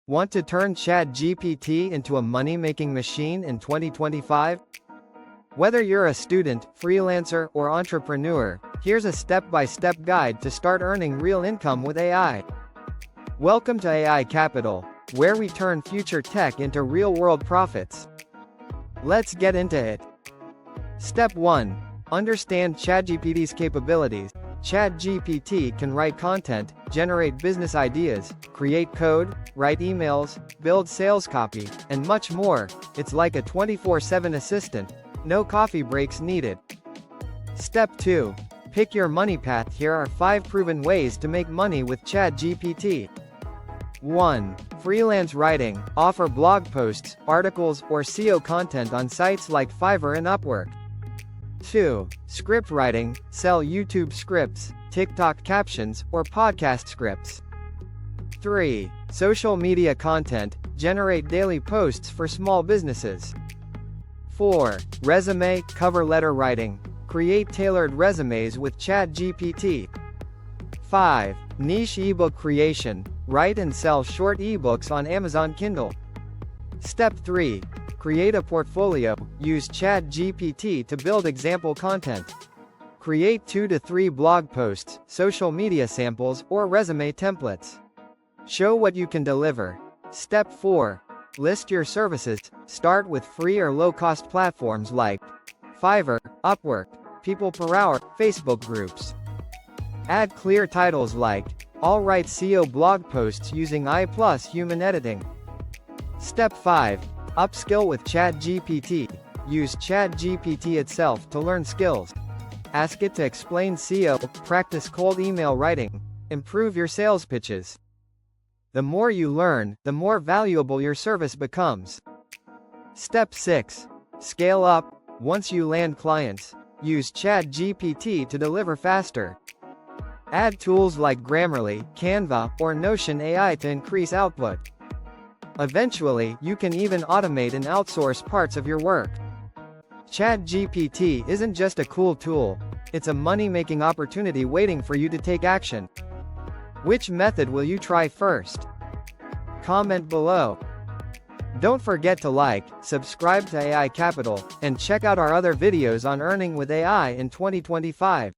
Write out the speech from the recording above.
Want to turn ChatGPT into a money-making machine in 2025? Whether you're a student, freelancer, or entrepreneur, here's a step-by-step guide to start earning real income with AI. Welcome to AI Capital, where we turn future tech into real-world profits. Let's get into it. Step 1. Understand ChatGPT's capabilities. ChatGPT can write content, generate business ideas, create code, write emails, build sales copy, and much more. It's like a 24/7 assistant. No coffee breaks needed. Step 2. Pick your money path. Here are 5 proven ways to make money with ChatGPT. 1. Freelance writing. Offer blog posts, articles, or SEO content on sites like Fiverr and Upwork. 2. Script writing. Sell YouTube scripts, TikTok captions, or podcast scripts. 3. Social media content. Generate daily posts for small businesses. 4. Resume, cover letter writing. Create tailored resumes with ChatGPT. 5. Niche ebook creation. Write and sell short ebooks on Amazon Kindle. Step 3. Create a portfolio. Use ChatGPT to build example content. Create 2 to 3 blog posts, social media samples, or resume templates. Show what you can deliver. Step 4. List your services. Start with free or low-cost platforms like Fiverr, Upwork, People Per Hour, Facebook groups. Add clear titles like, "I'll write SEO blog posts using AI+ human editing." Step 5. Upskill with ChatGPT. Use ChatGPT itself to learn skills. Ask it to explain SEO, practice cold email writing, improve your sales pitches. The more you learn, the more valuable your service becomes. Step 6. Scale up. Once you land clients, use ChatGPT to deliver faster. Add tools like Grammarly, Canva, or Notion AI to increase output. Eventually, you can even automate and outsource parts of your work. ChatGPT isn't just a cool tool, it's a money-making opportunity waiting for you to take action. Which method will you try first? Comment below. Don't forget to like, subscribe to AI Capital, and check out our other videos on earning with AI in 2025.